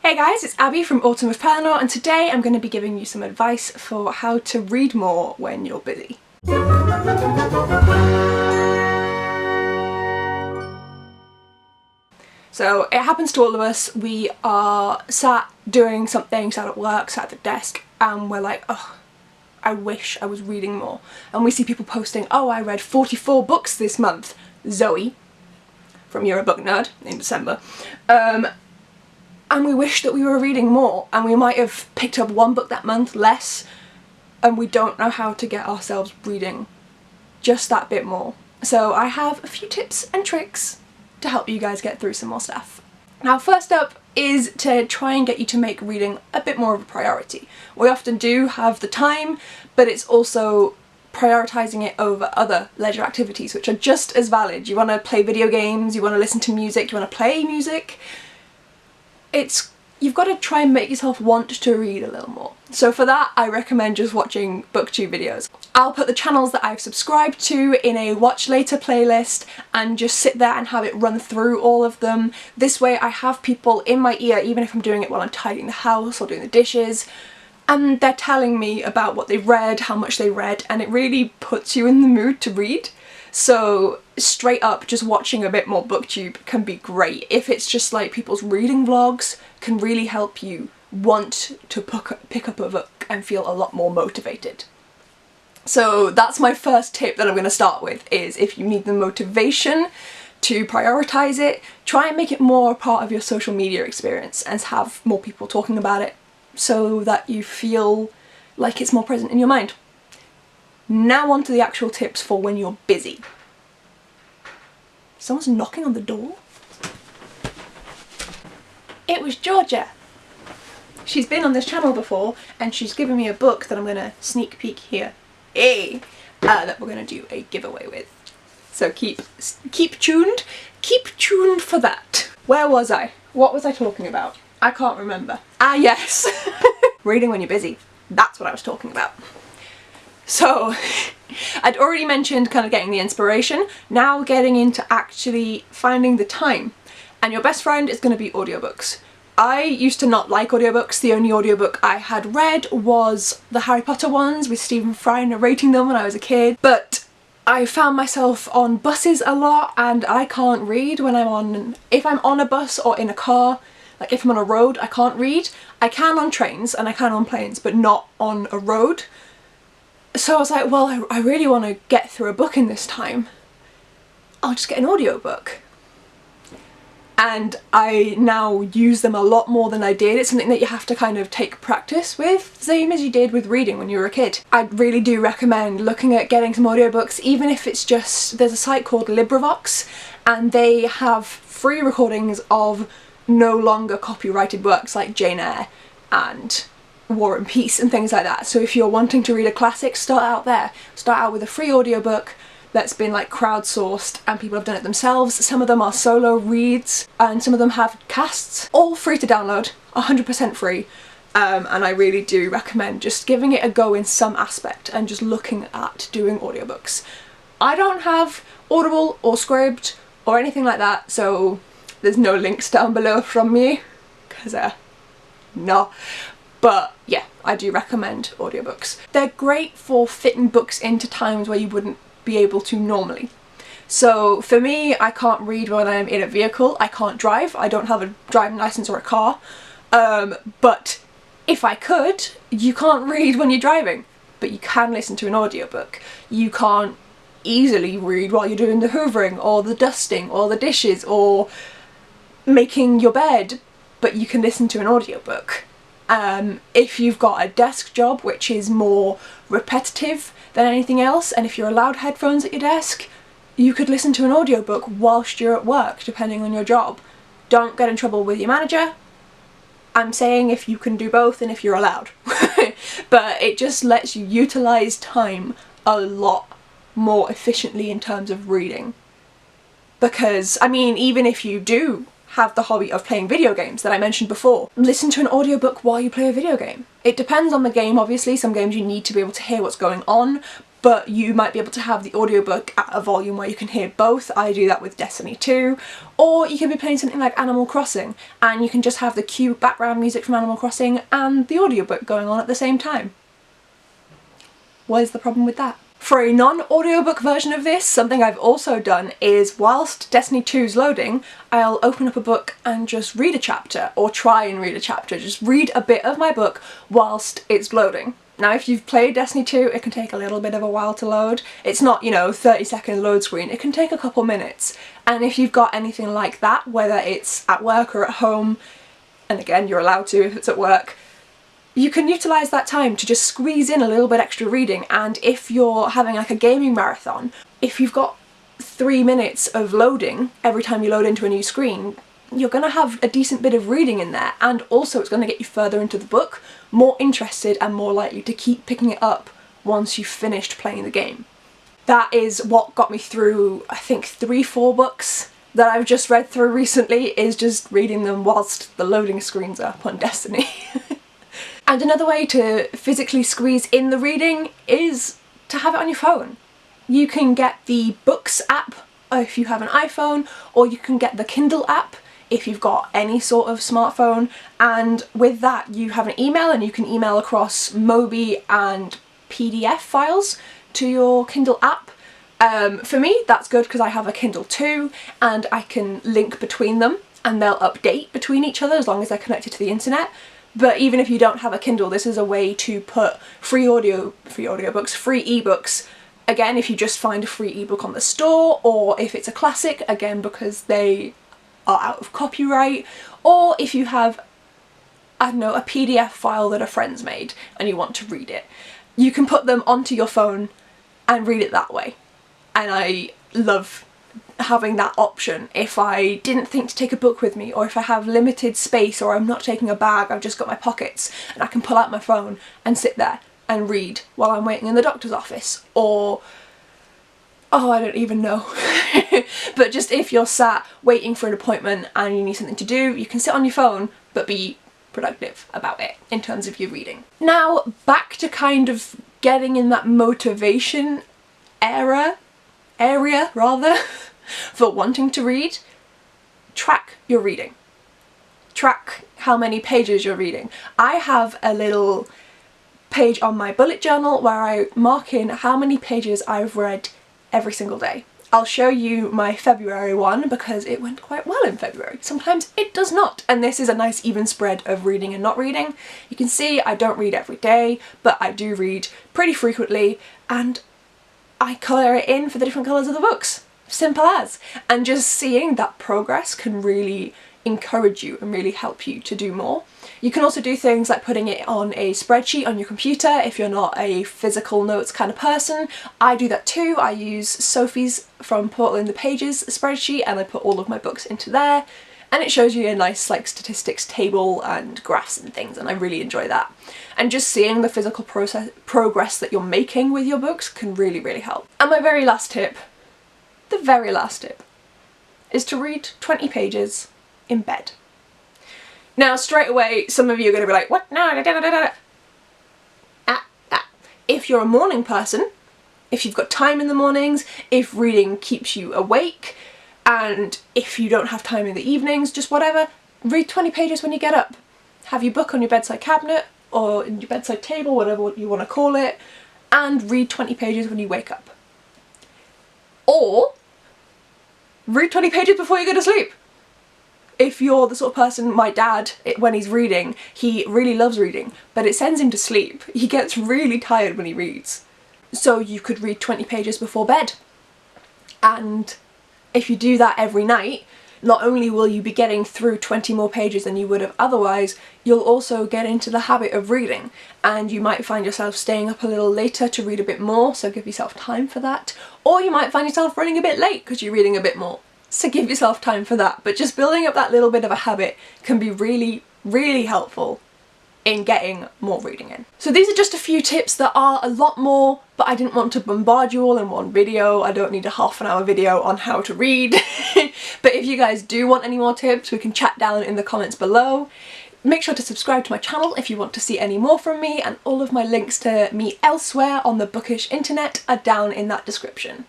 Hey guys, it's Abby from Autumn with Pellinor, and today I'm going to be giving you some advice for how to read more when you're busy. So it happens to all of us. We are sat doing something, sat at work, sat at the desk, and we're like, oh, I wish I was reading more. And we see people posting, oh, I read 44 books this month. Zoe, from You're a Book Nerd, in December. And we wish that we were reading more, and we might have picked up one book that month less, and we don't know how to get ourselves reading just that bit more. So I have a few tips and tricks to help you guys get through some more stuff. Now, first up is to try and get you to make reading a bit more of a priority. We often do have the time, but it's also prioritising it over other leisure activities which are just as valid. You want to play video games, you want to listen to music, you want to play music. You've got to try and make yourself want to read a little more. So for that, I recommend just watching booktube videos. I'll put the channels that I've subscribed to in a watch later playlist and just sit there and have it run through all of them. This way I have people in my ear, even if I'm doing it while I'm tidying the house or doing the dishes, and they're telling me about what they've read, how much they read, and it really puts you in the mood to read. So straight up, just watching a bit more booktube can be great. If it's just like people's reading vlogs, can really help you want to pick up a book and feel a lot more motivated. So that's my first tip that I'm going to start with, is if you need the motivation to prioritise it, try and make it more a part of your social media experience and have more people talking about it so that you feel like it's more present in your mind. Now on to the actual tips for when you're busy. Someone's knocking on the door? It was Georgia. She's been on this channel before and she's given me a book that I'm going to sneak peek here. Hey! That we're going to do a giveaway with. So keep tuned. Keep tuned for that. Where was I? What was I talking about? I can't remember. Ah yes! Reading when you're busy. That's what I was talking about. So, I'd already mentioned kind of getting the inspiration, now getting into actually finding the time. And your best friend is going to be audiobooks. I used to not like audiobooks. The only audiobook I had read was the Harry Potter ones with Stephen Fry narrating them when I was a kid. But I found myself on buses a lot and I can't read when if I'm on a bus or in a car. Like if I'm on a road, I can't read. I can on trains and I can on planes, but not on a road. So I was like, well, I really want to get through a book in this time. I'll just get an audiobook. And I now use them a lot more than I did. It's something that you have to kind of take practice with, same as you did with reading when you were a kid. I really do recommend looking at getting some audiobooks, even if it's just, there's a site called LibriVox, and they have free recordings of no longer copyrighted works like Jane Eyre and War and Peace and things like that. So if you're wanting to read a classic, start out there. Start out with a free audiobook that's been like crowdsourced and people have done it themselves. Some of them are solo reads and some of them have casts. All free to download, 100% free. And I really do recommend just giving it a go in some aspect and just looking at doing audiobooks. I don't have Audible or Scribd or anything like that, so there's no links down below from me, because no. But yeah, I do recommend audiobooks. They're great for fitting books into times where you wouldn't be able to normally. So for me, I can't read when I'm in a vehicle. I can't drive. I don't have a driving license or a car. But if I could, you can't read when you're driving, but you can listen to an audiobook. You can't easily read while you're doing the hoovering or the dusting or the dishes or making your bed, but you can listen to an audiobook. If you've got a desk job which is more repetitive than anything else, and if you're allowed headphones at your desk, you could listen to an audiobook whilst you're at work, depending on your job. Don't get in trouble with your manager. I'm saying if you can do both and if you're allowed. But it just lets you utilise time a lot more efficiently in terms of reading. Because, I mean, even if you do have the hobby of playing video games that I mentioned before, listen to an audiobook while you play a video game. It depends on the game, obviously. Some games you need to be able to hear what's going on, but you might be able to have the audiobook at a volume where you can hear both. I do that with Destiny 2. Or you can be playing something like Animal Crossing and you can just have the cute background music from Animal Crossing and the audiobook going on at the same time. What is the problem with that? For a non-audiobook version of this, something I've also done is whilst Destiny 2's loading, I'll open up a book and just read a chapter, or try and read a chapter, just read a bit of my book whilst it's loading. Now if you've played Destiny 2, it can take a little bit of a while to load. It's not, you know, 30-second load screen, it can take a couple minutes. And if you've got anything like that, whether it's at work or at home, and again you're allowed to if it's at work, you can utilise that time to just squeeze in a little bit extra reading. And if you're having like a gaming marathon, if you've got 3 minutes of loading every time you load into a new screen, you're going to have a decent bit of reading in there, and also it's going to get you further into the book, more interested and more likely to keep picking it up once you've finished playing the game. That is what got me through, I think, 3-4 books that I've just read through recently, is just reading them whilst the loading screen's up on Destiny. And another way to physically squeeze in the reading is to have it on your phone. You can get the Books app if you have an iPhone, or you can get the Kindle app if you've got any sort of smartphone, and with that you have an email and you can email across Mobi and PDF files to your Kindle app. For me that's good because I have a Kindle too, and I can link between them and they'll update between each other as long as they're connected to the internet. But even if you don't have a Kindle, this is a way to put free ebooks, again if you just find a free ebook on the store, or if it's a classic, again because they are out of copyright, or if you have, I don't know, a PDF file that a friend's made and you want to read it. You can put them onto your phone and read it that way. And I love having that option. If I didn't think to take a book with me, or if I have limited space, or I'm not taking a bag, I've just got my pockets, and I can pull out my phone and sit there and read while I'm waiting in the doctor's office, or oh, I don't even know. But just if you're sat waiting for an appointment and you need something to do, you can sit on your phone but be productive about it in terms of your reading. Now back to kind of getting in that motivation area for wanting to read. Track your reading. Track how many pages you're reading. I have a little page on my bullet journal where I mark in how many pages I've read every single day. I'll show you my February one because it went quite well in February. Sometimes it does not, and this is a nice even spread of reading and not reading. You can see I don't read every day, but I do read pretty frequently, and I colour it in for the different colours of the books. Simple as. And just seeing that progress can really encourage you and really help you to do more. You can also do things like putting it on a spreadsheet on your computer if you're not a physical notes kind of person. I do that too. I use Sophie's from Portal in the Pages spreadsheet and I put all of my books into there, and it shows you a nice like statistics table and graphs and things, and I really enjoy that. And just seeing the physical progress that you're making with your books can really, really help. And my very last tip, the very last tip, is to read 20 pages in bed. Now straight away some of you are going to be like, what? No, da, da, da, da, da. If you're a morning person, if you've got time in the mornings, if reading keeps you awake, and if you don't have time in the evenings, just whatever, read 20 pages when you get up. Have your book on your bedside cabinet or in your bedside table, whatever you want to call it, and read 20 pages when you wake up. Or read 20 pages before you go to sleep. If you're the sort of person, my dad, when he's reading, he really loves reading, but it sends him to sleep. He gets really tired when he reads. So you could read 20 pages before bed. And if you do that every night, not only will you be getting through 20 more pages than you would have otherwise, you'll also get into the habit of reading, and you might find yourself staying up a little later to read a bit more, so give yourself time for that. Or you might find yourself running a bit late because you're reading a bit more, so give yourself time for that. But just building up that little bit of a habit can be really, really helpful in getting more reading in. So these are just a few tips. There are a lot more, but I didn't want to bombard you all in one video. I don't need a half-an-hour video on how to read. But if you guys do want any more tips, we can chat down in the comments below. Make sure to subscribe to my channel if you want to see any more from me, and all of my links to me elsewhere on the bookish internet are down in that description.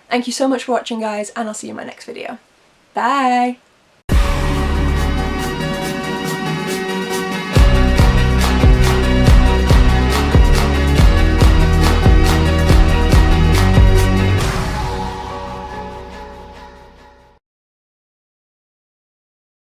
Thank you so much for watching, guys, and I'll see you in my next video. Bye!